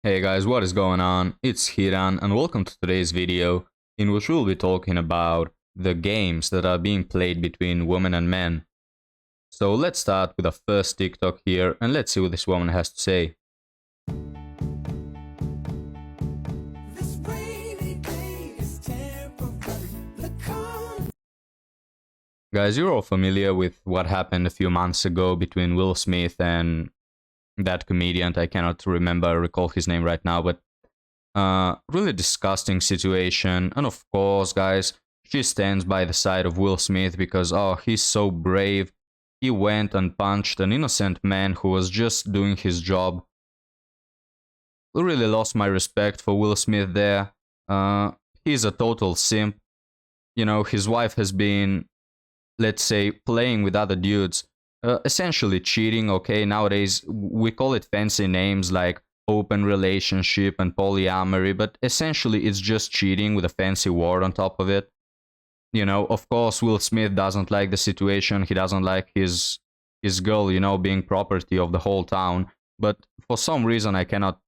Hey guys, what is going on? It's Hiran and welcome to today's video in which we'll be talking about the games that are being played between women and men. So let's start with the first TikTok here and let's see what this woman has to say. Guys, you're all familiar with what happened a few months ago between Will Smith and that comedian. I cannot recall his name right now, but really disgusting situation. And of course, guys, she stands by the side of Will Smith because, oh, he's so brave. He went and punched an innocent man who was just doing his job. Really lost my respect for Will Smith there. He's a total simp. You know, his wife has been, let's say, playing with other dudes, essentially cheating. Okay, nowadays we call it fancy names like open relationship and polyamory, but essentially it's just cheating with a fancy word on top of it. You know, of course, Will Smith doesn't like the situation. He doesn't like his girl, you know, being property of the whole town. But for some reason, I cannot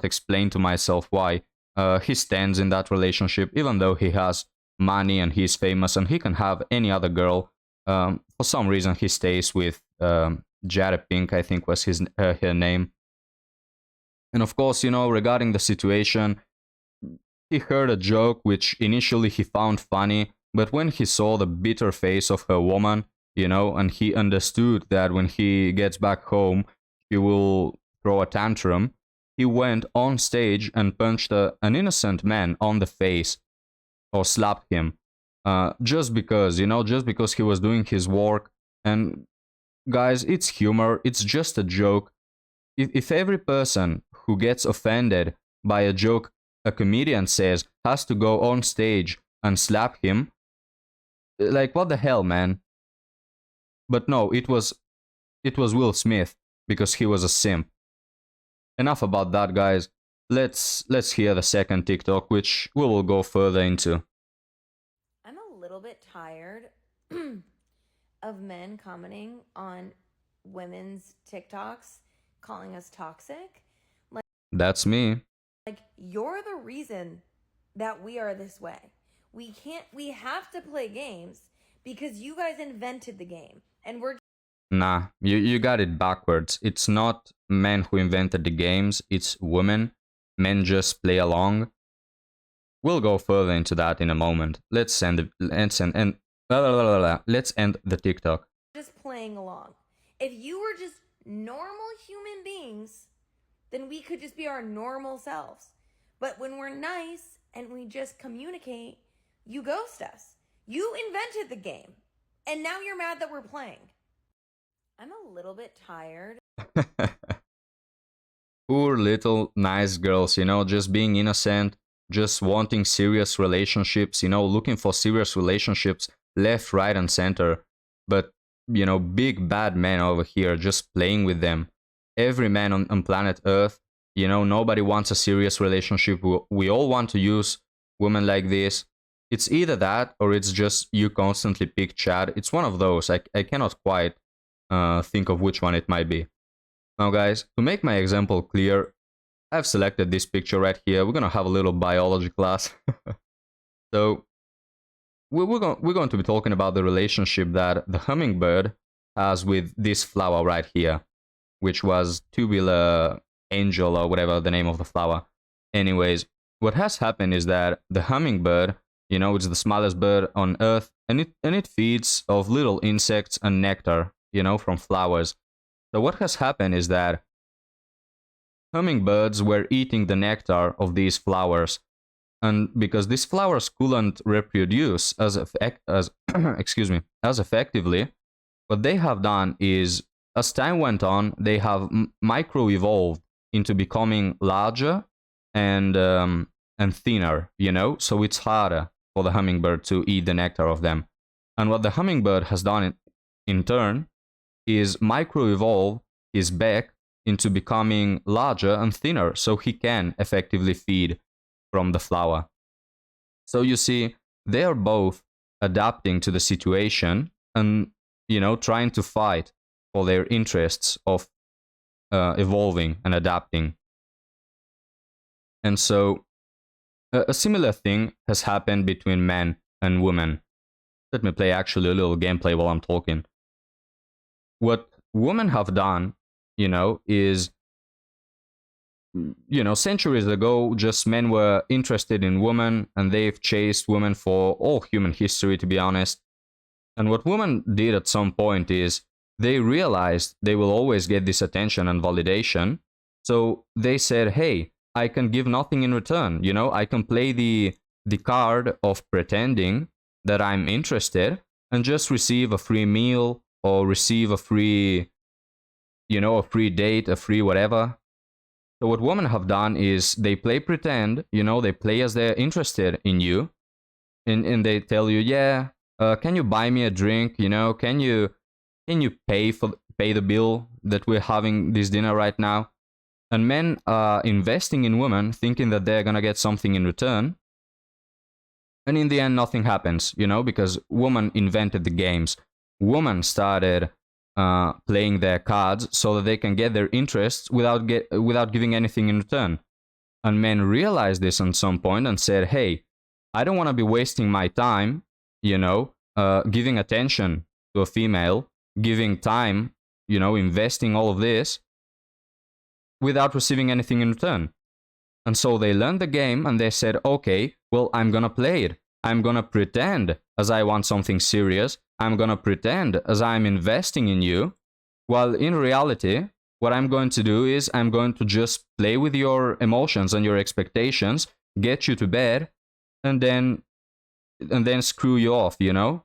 explain to myself why he stands in that relationship, even though he has money and he's famous and he can have any other girl. For some reason, he stays with Jada Pink, I think was her name. And of course, you know, regarding the situation, he heard a joke which initially he found funny, but when he saw the bitter face of her woman, you know, and he understood that when he gets back home, she will throw a tantrum, he went on stage and punched an innocent man on the face or slapped him. Just because, you know, just because he was doing his work. And guys, it's humor, it's just a joke. If every person who gets offended by a joke a comedian says has to go on stage and slap him, like what the hell, man? But no, it was Will Smith because he was a simp. Enough about that, guys. Let's hear the second TikTok, which we will go further into. I'm a little bit tired of men commenting on women's TikToks calling us toxic. That's me. Like you're the reason that we are this way. We have to play games because you guys invented the game and we're Nah, you got it backwards. It's not men who invented the games, it's women. Men just play along. We'll go further into that in a moment. Let's end let's end the TikTok. just playing along. If you were just normal human beings, then we could just be our normal selves. But when we're nice and we just communicate, you ghost us. You invented the game. And now you're mad that we're playing. I'm a little bit tired. Poor little nice girls, you know, just being innocent, just wanting serious relationships, you know, looking for serious relationships left, right, and center. But, you know, big bad men over here just playing with them. Every man on planet Earth, you know, nobody wants a serious relationship. We all want to use women like this. It's either that or it's just you constantly pick Chad. It's one of those. I cannot quite think of which one it might be. Now, guys, to make my example clear, I've selected this picture right here. We're going to have a little biology class. So, we're going to be talking about the relationship that the hummingbird has with this flower right here, which was tubular angel or whatever the name of the flower. Anyways, what has happened is that the hummingbird, you know, it's the smallest bird on earth, and it feeds of little insects and nectar, you know, from flowers. So what has happened is that hummingbirds were eating the nectar of these flowers, and because these flowers couldn't reproduce as excuse me, as effectively, what they have done is, as time went on, they have micro evolved into becoming larger and thinner. You know, so it's harder for the hummingbird to eat the nectar of them. And what the hummingbird has done in turn is micro-evolve his back into becoming larger and thinner so he can effectively feed from the flower. So you see, they are both adapting to the situation and, you know, trying to fight for their interests of evolving and adapting. And so a similar thing has happened between men and women. Let me play actually a little gameplay while I'm talking. What women have done, is, centuries ago, just men were interested in women and they've chased women for all human history, to be honest. And what women did at some point is they realized they will always get this attention and validation. So they said, hey, I can give nothing in return. I can play the card of pretending that I'm interested and just receive a free meal or receive a free, a free date, a free whatever. So what women have done is they play pretend, they play as they're interested in you, and they tell you, yeah, can you buy me a drink? Can you pay the bill that we're having this dinner right now? And men are investing in women, thinking that they're gonna get something in return. And in the end, nothing happens, because women invented the games. Women started playing their cards so that they can get their interests without giving anything in return. And men realized this at some point and said, hey, I don't want to be wasting my time, giving attention to a female, giving time, investing all of this without receiving anything in return. And so they learned the game and they said, okay, well, I'm gonna play it. I'm gonna pretend as I want something serious. I'm gonna pretend as I'm investing in you. While in reality, what I'm going to do is I'm going to just play with your emotions and your expectations, get you to bed, and then screw you off, And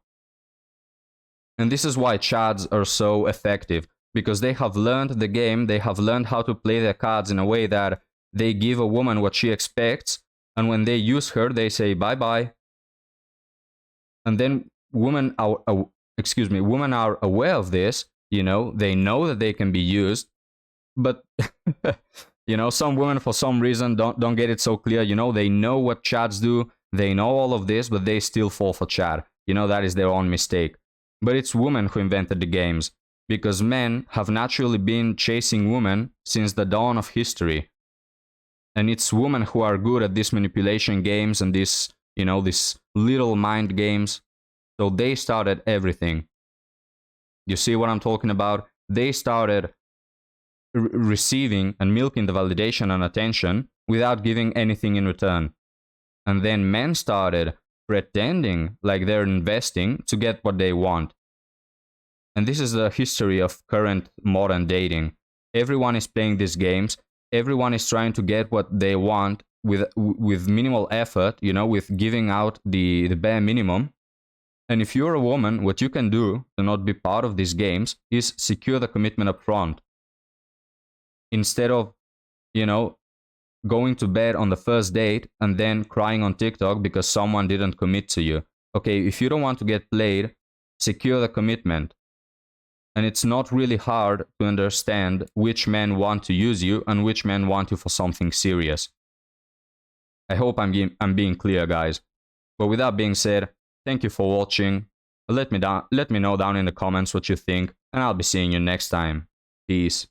this is why chads are so effective, because they have learned the game, they have learned how to play their cards in a way that they give a woman what she expects, and when they use her, they say bye-bye. And then women are aware of this, they know that they can be used, but some women for some reason don't get it so clear. They know what chads do, they know all of this, but they still fall for chat. That is their own mistake. But it's women who invented the games, because men have naturally been chasing women since the dawn of history. And it's women who are good at these manipulation games and these little mind games. So they started everything. You see what I'm talking about? They started receiving and milking the validation and attention without giving anything in return. And then men started pretending like they're investing to get what they want. And this is the history of current modern dating. Everyone is playing these games. Everyone is trying to get what they want with minimal effort, with giving out the bare minimum. And if you're a woman, what you can do to not be part of these games is secure the commitment up front. Instead of, going to bed on the first date and then crying on TikTok because someone didn't commit to you. Okay, if you don't want to get played, secure the commitment. And it's not really hard to understand which men want to use you and which men want you for something serious. I hope I'm being clear, guys. But with that being said, thank you for watching. Let me know down in the comments what you think, and I'll be seeing you next time. Peace.